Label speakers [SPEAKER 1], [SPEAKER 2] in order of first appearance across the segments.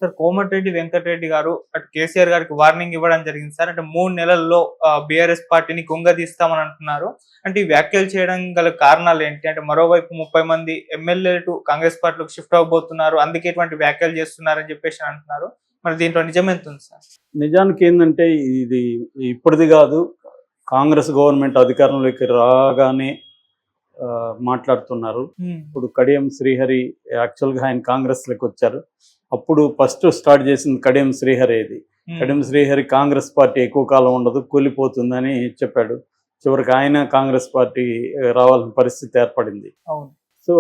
[SPEAKER 1] Sir Komatireddy Venkatareddy గారు అటు కేసీఆర్ గారికి వార్నింగ్ ఇవ్వడం జరిగింది సార్. అంటే 3 నెలల్లో బీఆర్ఎస్ పార్టీని కుంగదీస్తామని అంటున్నారు. అంటే ఈ వ్యాఖ్యలు చేయడం గల కారణాలు ఏంటి? అంటే మరోవైపు 30 మంది ఎమ్మెల్యేలు కాంగ్రెస్ పార్టీలోకి షిఫ్ట్ అవబోతున్నారు. అందుకే ఇటువంటి వ్యాఖ్యలు చేస్తున్నారని చెప్పేసి అంటున్నారు. మరి దీంట్లో నిజం ఎంత ఉంది సార్?
[SPEAKER 2] నిజానికి ఏంటంటే ఇది ఇప్పటిది కాదు. కాంగ్రెస్ గవర్నమెంట్ అధికారంలోకి రాగానే మాట్లాడుతున్నారు. ఇప్పుడు కడియం శ్రీహరి యాక్చువల్గా ఆయన కాంగ్రెస్లోకి వచ్చారు. అప్పుడు ఫస్ట్ స్టార్ట్ చేసింది కడియం శ్రీహరి. కడియం శ్రీహరి కాంగ్రెస్ పార్టీ ఎక్కువ కాలం ఉండదు, కూలిపోతుందని చెప్పాడు. చివరికి ఆయన కాంగ్రెస్ పార్టీ రావాల్సిన పరిస్థితి ఏర్పడింది. సో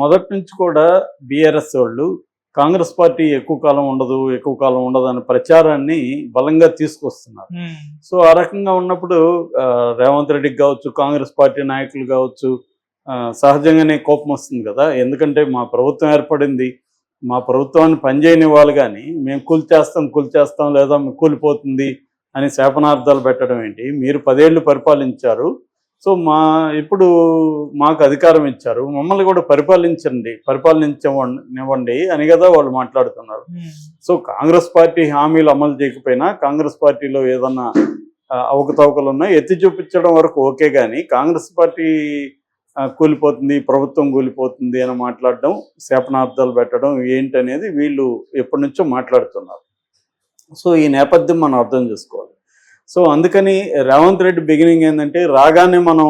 [SPEAKER 2] మొదటి నుంచి కూడా బీఆర్ఎస్ వాళ్ళు కాంగ్రెస్ పార్టీ ఎక్కువ కాలం ఉండదు అనే ప్రచారాన్ని బలంగా తీసుకొస్తున్నారు. సో ఆ రకంగా ఉన్నప్పుడు రేవంత్ రెడ్డికి కావచ్చు, కాంగ్రెస్ పార్టీ నాయకులు కావచ్చు, సహజంగానే కోపం వస్తుంది కదా. ఎందుకంటే మా ప్రభుత్వం ఏర్పడింది, మా ప్రభుత్వాన్ని పనిచేయనివ్వాలి, కానీ మేము కూల్చేస్తాం లేదా కూలిపోతుంది అని శాపనార్థాలు పెట్టడం ఏంటి? మీరు 10 ఏళ్ళు పరిపాలించారు. సో ఇప్పుడు మాకు అధికారం ఇచ్చారు, మమ్మల్ని కూడా పరిపాలించనివ్వండి అని కదా వాళ్ళు మాట్లాడుతున్నారు. సో కాంగ్రెస్ పార్టీ హామీలు అమలు చేయకపోయినా, కాంగ్రెస్ పార్టీలో ఏదన్నా అవకతవకలు ఉన్నా ఎత్తి చూపించడం వరకు ఓకే, కానీ కాంగ్రెస్ పార్టీ కూలిపోతుంది, ప్రభుత్వం కూలిపోతుంది అని మాట్లాడడం, శాపనార్థాలు పెట్టడం ఏంటనేది వీళ్ళు ఎప్పటి నుంచో మాట్లాడుతున్నారు. సో ఈ నేపథ్యం మనం అర్థం చేసుకోవాలి. సో అందుకని రేవంత్ రెడ్డి బిగినింగ్ ఏంటంటే, రాగానే మనం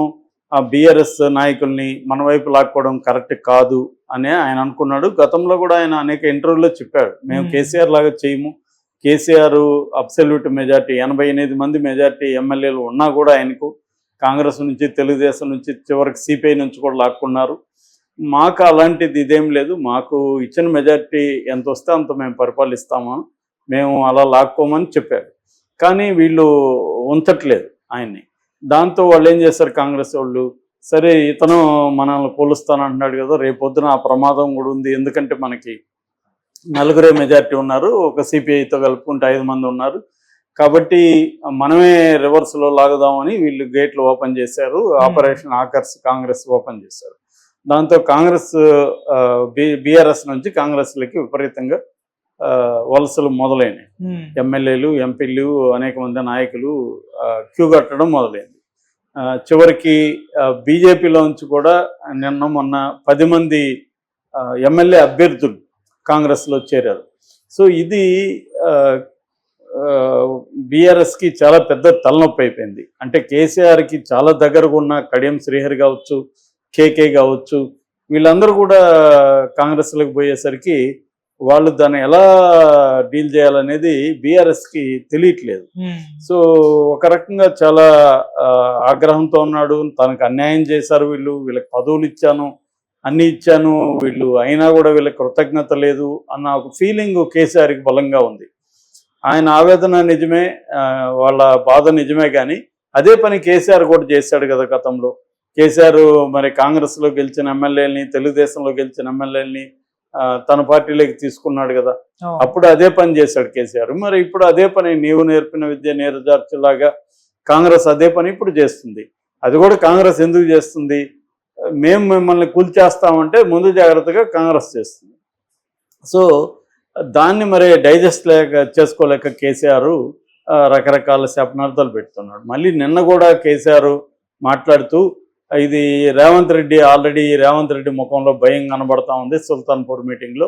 [SPEAKER 2] ఆ బీఆర్ఎస్ నాయకుల్ని మన వైపు లాక్కోవడం కరెక్ట్ కాదు అని ఆయన అనుకున్నాడు. గతంలో కూడా ఆయన అనేక ఇంటర్వ్యూలో చెప్పాడు, మేము కేసీఆర్ లాగా చేయము. కేసీఆర్ అబ్సల్యూట్ మెజార్టీ 88 మంది మెజార్టీ ఎమ్మెల్యేలు ఉన్నా కూడా ఆయనకు కాంగ్రెస్ నుంచి, తెలుగుదేశం నుంచి, చివరికి సిపిఐ నుంచి కూడా లాక్కున్నారు. మాకు అలాంటిది ఇదేం లేదు, మాకు ఇచ్చిన మెజార్టీ ఎంత వస్తే అంత మేము పరిపాలిస్తాము, మేము అలా లాక్కోమని చెప్పారు. కానీ వీళ్ళు ఉంచట్లేదు ఆయన్ని. దాంతో వాళ్ళు ఏం చేస్తారు కాంగ్రెస్ వాళ్ళు, సరే ఇతను మనల్ని కూలుస్తానంటున్నాడు కదా, రేపొద్దున ఆ ప్రమాదం కూడా ఉంది. ఎందుకంటే మనకి 4 మెజార్టీ ఉన్నారు, ఒక సిపిఐతో కలుపుకుంటే 5 మంది ఉన్నారు, కాబట్టి మనమే రివర్స్లో లాగుదామని వీళ్ళు గేట్లు ఓపెన్ చేశారు. ఆపరేషన్ ఆకర్ష్ కాంగ్రెస్ ఓపెన్ చేశారు. దాంతో కాంగ్రెస్ బీఆర్ఎస్ నుంచి కాంగ్రెస్లకి విపరీతంగా వలసలు మొదలైనవి. ఎమ్మెల్యేలు, ఎంపీలు, అనేక మంది నాయకులు క్యూ కట్టడం మొదలైంది. చివరికి బీజేపీలో నుంచి కూడా మొన్న 10 మంది ఎమ్మెల్యే అభ్యర్థులు కాంగ్రెస్లో చేరారు. సో ఇది బీఆర్ఎస్కి చాలా పెద్ద తలనొప్పి అయిపోయింది. అంటే కేసీఆర్కి చాలా దగ్గరగా ఉన్న కడియం శ్రీహరి కావచ్చు, కేకే కావచ్చు, వీళ్ళందరూ కూడా కాంగ్రెస్లోకి పోయేసరికి వాళ్ళు దాన్ని ఎలా డీల్ చేయాలనేది బీఆర్ఎస్కి తెలియట్లేదు. సో ఒక రకంగా చాలా ఆగ్రహంతో ఉన్నాడు. తనకు అన్యాయం చేశారు వీళ్ళకి పదవులు ఇచ్చాను, అన్నీ ఇచ్చాను, వీళ్ళు అయినా కూడా వీళ్ళకి కృతజ్ఞత లేదు అన్న ఒక ఫీలింగ్ కేసీఆర్కి బలంగా ఉంది. ఆయన ఆవేదన నిజమే, వాళ్ళ బాధ నిజమే, కానీ అదే పని కేసీఆర్ కూడా చేశాడు కదా గతంలో. కేసీఆర్ మరి కాంగ్రెస్లో గెలిచిన ఎమ్మెల్యేలని, తెలుగుదేశంలో గెలిచిన ఎమ్మెల్యేలని తన పార్టీలోకి తీసుకున్నాడు కదా, అప్పుడు అదే పని చేశాడు కేసీఆర్. మరి ఇప్పుడు అదే పని, నీవు నేర్పిన విద్య నేర్జార్చులాగా కాంగ్రెస్ అదే పని ఇప్పుడు చేస్తుంది. అది కూడా కాంగ్రెస్ ఎందుకు చేస్తుంది? మేము మిమ్మల్ని కూల్చేస్తామంటే ముందు జాగ్రత్తగా కాంగ్రెస్ చేస్తుంది. సో దాన్ని మరి డైజెస్ట్ చేసుకోలేక కేసీఆర్ రకరకాల శాపనార్థాలు పెడుతున్నాడు. మళ్ళీ నిన్న కూడా కేసీఆర్ మాట్లాడుతూ, ఇది ఆల్రెడీ రేవంత్ రెడ్డి ముఖంలో భయం కనబడతా ఉంది. సుల్తాన్పూర్ మీటింగ్లో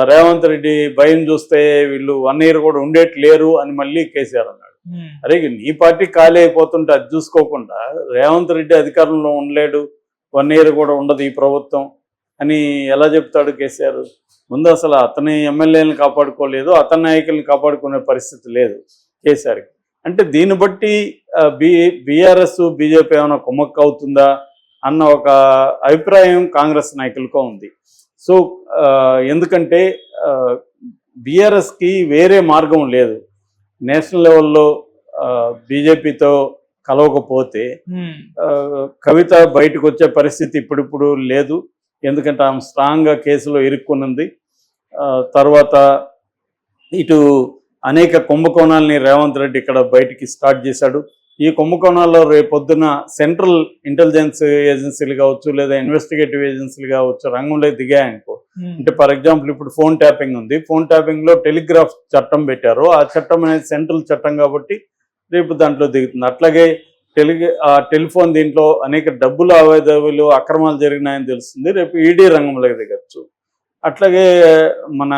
[SPEAKER 2] రేవంత్ రెడ్డి భయం చూస్తే వీళ్ళు 1 year కూడా ఉండేట్లేరు అని మళ్ళీ కేసీఆర్ అన్నాడు. అరే నీ పార్టీ ఖాళీ అయిపోతుంటే అది చూసుకోకుండా రేవంత్ రెడ్డి అధికారంలో ఉండలేడు, 1 year కూడా ఉండదు ఈ ప్రభుత్వం అని ఎలా చెప్తాడు కేసీఆర్? ముందు అసలు అతని ఎమ్మెల్యేలను కాపాడుకోలేదు, అతని నాయకులను కాపాడుకునే పరిస్థితి లేదు కేసీఆర్కి. అంటే దీన్ని బట్టి బీఆర్ఎస్ బీజేపీ ఏమైనా కుమ్మక్కు అవుతుందా అన్న ఒక అభిప్రాయం కాంగ్రెస్ నాయకులకు ఉంది. సో ఎందుకంటే బీఆర్ఎస్కి వేరే మార్గం లేదు. నేషనల్ లెవెల్లో బీజేపీతో కలవకపోతే కవిత బయటకు వచ్చే పరిస్థితి ఇప్పుడు లేదు. ఎందుకంటే ఆమె స్ట్రాంగ్గా కేసులో ఇరుక్కున్నది. తర్వాత ఇటు అనేక కుంభకోణాలని రేవంత్ రెడ్డి ఇక్కడ బయటికి స్టార్ట్ చేశాడు. ఈ కుంభకోణాల్లో రేపొద్దున సెంట్రల్ ఇంటెలిజెన్స్ ఏజెన్సీలు కావచ్చు లేదా ఇన్వెస్టిగేటివ్ ఏజెన్సీలు కావచ్చు రంగంలో దిగాయనుకో, అంటే ఫర్ ఎగ్జాంపుల్ ఇప్పుడు ఫోన్ ట్యాపింగ్ ఉంది, ఫోన్ ట్యాపింగ్ లో టెలిగ్రాఫ్ చట్టం పెట్టారు, ఆ చట్టం అనేది సెంట్రల్ చట్టం కాబట్టి రేపు దాంట్లో దిగుతుంది. అట్లాగే టెలిఫోన్ దీంట్లో అనేక డబ్బు లావాదేవీలు అక్రమాలు జరిగినాయని తెలుస్తుంది, రేపు ఈడీ రంగంలోకి దిగచ్చు. అట్లాగే మన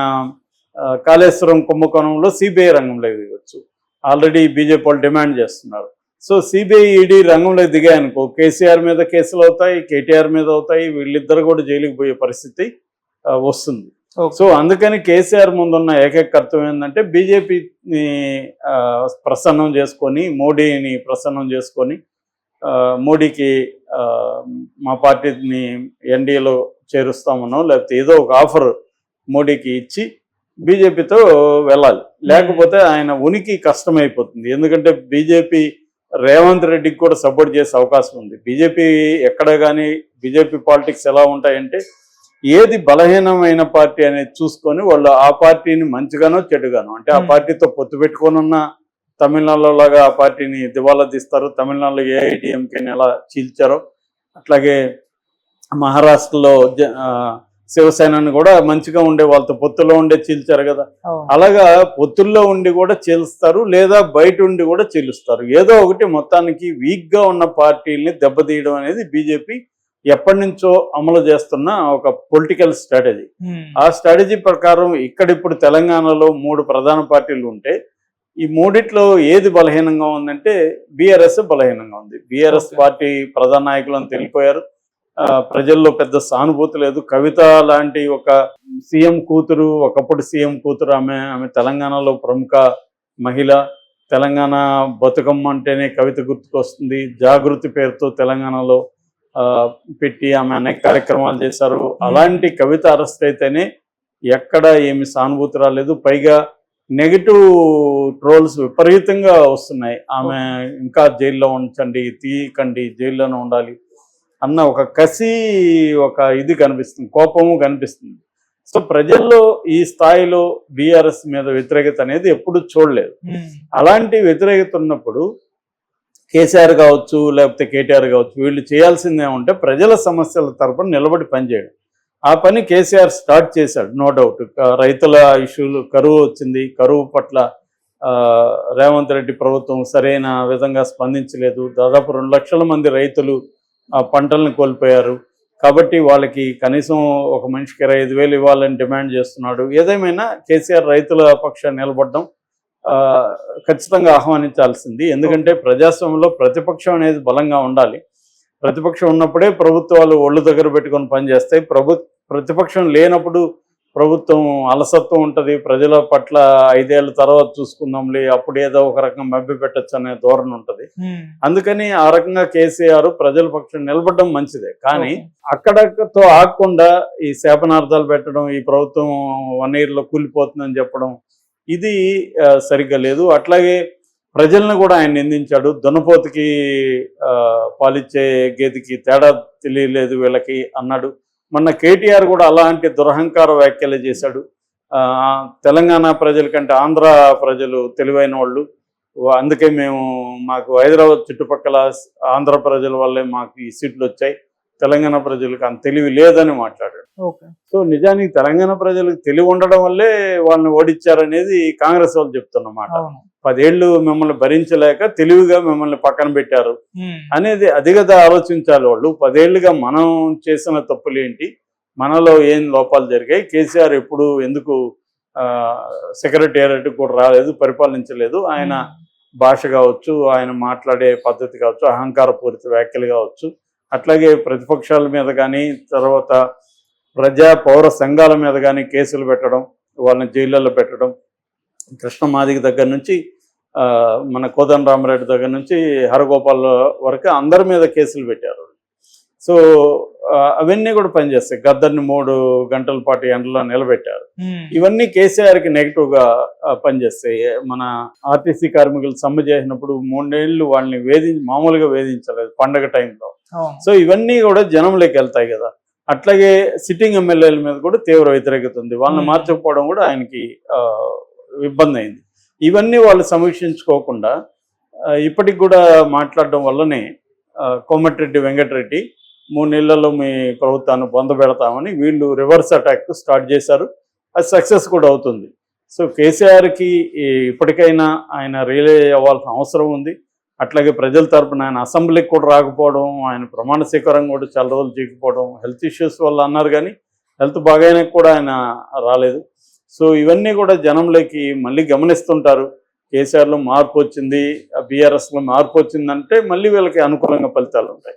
[SPEAKER 2] కాళేశ్వరం కుంభకోణంలో సిబిఐ రంగంలోకి దిగచ్చు. ఆల్రెడీ బీజేపీ వాళ్ళు డిమాండ్ చేస్తున్నారు. సో సిబిఐ ఈడీ రంగంలోకి దిగాయనుకో కేసీఆర్ మీద కేసులు అవుతాయి, కేటీఆర్ మీద అవుతాయి, వీళ్ళిద్దరు కూడా జైలుకి పోయే పరిస్థితి వస్తుంది. సో అందుకని కేసీఆర్ ముందున్న ఏకైక కర్తవ్యం ఏంటంటే బీజేపీని ప్రసన్నం చేసుకొని, మోడీని ప్రసన్నం చేసుకొని, మోడీకి మా పార్టీని ఎన్డీఏలో చేరుస్తామనో లేకపోతే ఏదో ఒక ఆఫర్ మోడీకి ఇచ్చి బీజేపీతో వెళ్ళాలి. లేకపోతే ఆయన ఉనికి కష్టమైపోతుంది. ఎందుకంటే బీజేపీ రేవంత్ రెడ్డికి కూడా సపోర్ట్ చేసే అవకాశం ఉంది. బీజేపీ ఎక్కడ కానీ బీజేపీ పాలిటిక్స్ ఎలా ఉంటాయంటే ఏది బలహీనమైన పార్టీ అనేది చూసుకొని వాళ్ళు ఆ పార్టీని మంచిగానో చెడుగానో, అంటే ఆ పార్టీతో పొత్తు పెట్టుకోనున్న తమిళనాడులో లాగా ఆ పార్టీని దివాలా తీస్తారు. తమిళనాడులో ఏఐటీఎంకేని ఎలా చీల్చారో అట్లాగే మహారాష్ట్రలో శివసేనని కూడా మంచిగా ఉండే వాళ్ళతో పొత్తులో ఉండే చీల్చారు కదా. అలాగా పొత్తుల్లో ఉండి కూడా చీలుస్తారు, లేదా బయట ఉండి కూడా చీలుస్తారు. ఏదో ఒకటి మొత్తానికి వీక్ గా ఉన్న పార్టీల్ని దెబ్బతీయడం అనేది బీజేపీ ఎప్పటి నుంచో అమలు చేస్తున్న ఒక పొలిటికల్ స్ట్రాటజీ. ఆ స్ట్రాటజీ ప్రకారం ఇప్పుడు తెలంగాణలో 3 ప్రధాన పార్టీలు ఉంటే ఈ మూడిట్లో ఏది బలహీనంగా ఉందంటే బీఆర్ఎస్ బలహీనంగా ఉంది. బీఆర్ఎస్ పార్టీ ప్రధాన నాయకులను తెలిపోయారు, ప్రజల్లో పెద్ద సానుభూతి లేదు. కవిత లాంటి ఒక సీఎం కూతురు, ఒకప్పుడు సీఎం కూతురు, ఆమె తెలంగాణలో ప్రముఖ మహిళ. తెలంగాణ బతుకమ్మ అంటేనే కవిత గుర్తుకొస్తుంది. జాగృతి పేరుతో తెలంగాణలో పెట్టి ఆమె అనేక కార్యక్రమాలు చేశారు. అలాంటి కవిత అరెస్ట్ అయితేనే ఎక్కడ ఏమి సానుభూతి రాలేదు. పైగా నెగిటివ్ ట్రోల్స్ విపరీతంగా వస్తున్నాయి. ఆమె ఇంకా జైల్లో ఉంచండి, తీయకండి, జైల్లోనే ఉండాలి అన్న ఒక కసి, ఒక ఇది కనిపిస్తుంది, కోపము కనిపిస్తుంది. సో ప్రజల్లో ఈ స్థాయిలో బీఆర్ఎస్ మీద వ్యతిరేకత అనేది ఎప్పుడు చూడలేదు. అలాంటి వ్యతిరేకత ఉన్నప్పుడు కేసీఆర్ కావచ్చు లేకపోతే కేటీఆర్ కావచ్చు, వీళ్ళు చేయాల్సిందే ఉంటే ప్రజల సమస్యల తరపున నిలబడి పనిచేయడం. ఆ పని కేసీఆర్ స్టార్ట్ చేశాడు, నో డౌట్. రైతుల ఇష్యూలు, కరువు వచ్చింది, కరువు పట్ల రేవంత్ రెడ్డి ప్రభుత్వం సరైన విధంగా స్పందించలేదు. దాదాపు 2 లక్షల మంది రైతులు పంటలను కోల్పోయారు. కాబట్టి వాళ్ళకి కనీసం ఒక మనిషికి 25,000 ఇవ్వాలని డిమాండ్ చేస్తున్నాడు. ఏదేమైనా కేసీఆర్ రైతుల పక్షాన్ని నిలబడడం ఖచ్చితంగా ఆహ్వానించాల్సింది. ఎందుకంటే ప్రజాస్వామ్యంలో ప్రతిపక్షం అనేది బలంగా ఉండాలి. ప్రతిపక్షం ఉన్నప్పుడే ప్రభుత్వాలు ఒళ్ళు దగ్గర పెట్టుకొని పనిచేస్తాయి. ప్రతిపక్షం లేనప్పుడు ప్రభుత్వం అలసత్వం ఉంటుంది. ప్రజల పట్ల 5 ఏళ్ళ తర్వాత చూసుకుందాంలే, అప్పుడు ఏదో ఒక రకంగా మభ్య పెట్టచ్చు అనే ధోరణి ఉంటుంది. అందుకని ఆ రకంగా కేసీఆర్ ప్రజల పక్షం నిలబడడం మంచిదే. కానీ అక్కడతో ఆగకుండా ఈ శాపనార్థాలు పెట్టడం, ఈ ప్రభుత్వం 1 yearలో కూలిపోతుందని చెప్పడం, ఇది సరిగ్గా లేదు. అట్లాగే ప్రజలను కూడా ఆయన నిందించాడు. దున్నపోతుకి పాలిచ్చే గేదెకి తేడా తెలియలేదు వీళ్ళకి అన్నాడు. మొన్న కేటీఆర్ కూడా అలాంటి దురహంకార వ్యాఖ్యలు చేశాడు. తెలంగాణ ప్రజల కంటే ఆంధ్ర ప్రజలు తెలివైన వాళ్ళు, అందుకే మాకు హైదరాబాద్ చుట్టుపక్కల ఆంధ్ర ప్రజల వల్లే మాకు ఈ సీట్లు వచ్చాయి, తెలంగాణ ప్రజలకు అంత తెలివి లేదని మాట్లాడాడు. సో నిజానికి తెలంగాణ ప్రజలకు తెలివి ఉండడం వల్లే వాళ్ళని ఓడించారనేది కాంగ్రెస్ వాళ్ళు చెప్తున్నమాట. 10 ఏళ్ళు మిమ్మల్ని భరించలేక తెలివిగా మిమ్మల్ని పక్కన పెట్టారు అనేది అది కదా ఆలోచించాలి వాళ్ళు. 10 ఏళ్ళుగా మనం చేసిన తప్పులేంటి, మనలో ఏం లోపాలు జరిగాయి, కేసీఆర్ ఎప్పుడు ఎందుకు సెక్రటేరియట్ కూడా రాలేదు, పరిపాలించలేదు, ఆయన భాష కావచ్చు, ఆయన మాట్లాడే పద్ధతి కావచ్చు, అహంకారపూరిత వ్యాఖ్యలు కావచ్చు, అట్లాగే ప్రతిపక్షాల మీద కానీ తర్వాత పౌర సంఘాల మీద కానీ కేసులు పెట్టడం, వాళ్ళని జైళ్ళల్లో పెట్టడం, కృష్ణమాదిగ దగ్గర నుంచి మన కోదండరామరెడ్డి దగ్గర నుంచి హరగోపాల్ వరకు అందరి మీద కేసులు పెట్టారు. సో అవన్నీ కూడా పనిచేస్తాయి. గద్దర్ని 3 గంటల పాటు ఎండలో నిలబెట్టారు. ఇవన్నీ కేసీఆర్కి నెగిటివ్గా పనిచేస్తాయి. మన ఆర్టీసీ కార్మికులు సమ్మె చేసినప్పుడు 3 ఏళ్ళు వాళ్ళని మామూలుగా వేధించలేదు పండగ టైంలో. సో ఇవన్నీ కూడా జనంలోకి వెళ్తాయి కదా. అట్లాగే సిట్టింగ్ ఎమ్మెల్యేల మీద కూడా తీవ్ర వ్యతిరేకత ఉంది. వాళ్ళని మార్చకపోవడం కూడా ఆయనకి ఇబ్బంది అయింది. ఇవన్నీ వాళ్ళు సమీక్షించుకోకుండా ఇప్పటికి కూడా మాట్లాడడం వల్లనే కోమటిరెడ్డి వెంకటరెడ్డి 3 నెలల్లో మీ ప్రభుత్వాన్ని పొందబెడతామని వీళ్ళు రివర్స్ అటాక్ స్టార్ట్ చేశారు. అది సక్సెస్ కూడా అవుతుంది. సో కేసీఆర్కి ఇప్పటికైనా ఆయన రియలై అవ్వాల్సిన అవసరం ఉంది. అట్లాగే ప్రజల తరపున ఆయన అసెంబ్లీకి కూడా రాకపోవడం, ఆయన ప్రమాణ స్వీకారం కూడా చాలా రోజులు చేయకపోవడం, హెల్త్ ఇష్యూస్ వల్ల అన్నారు కానీ హెల్త్ బాగానే కూడా ఆయన రాలేదు. సో ఇవన్నీ కూడా జనంలోకి మళ్ళీ గమనిస్తుంటారు. కేసీఆర్లో మార్పు వచ్చింది, బీఆర్ఎస్లో మార్పు వచ్చిందంటే మళ్ళీ వీళ్ళకి అనుకూలంగా ఫలితాలు ఉంటాయి.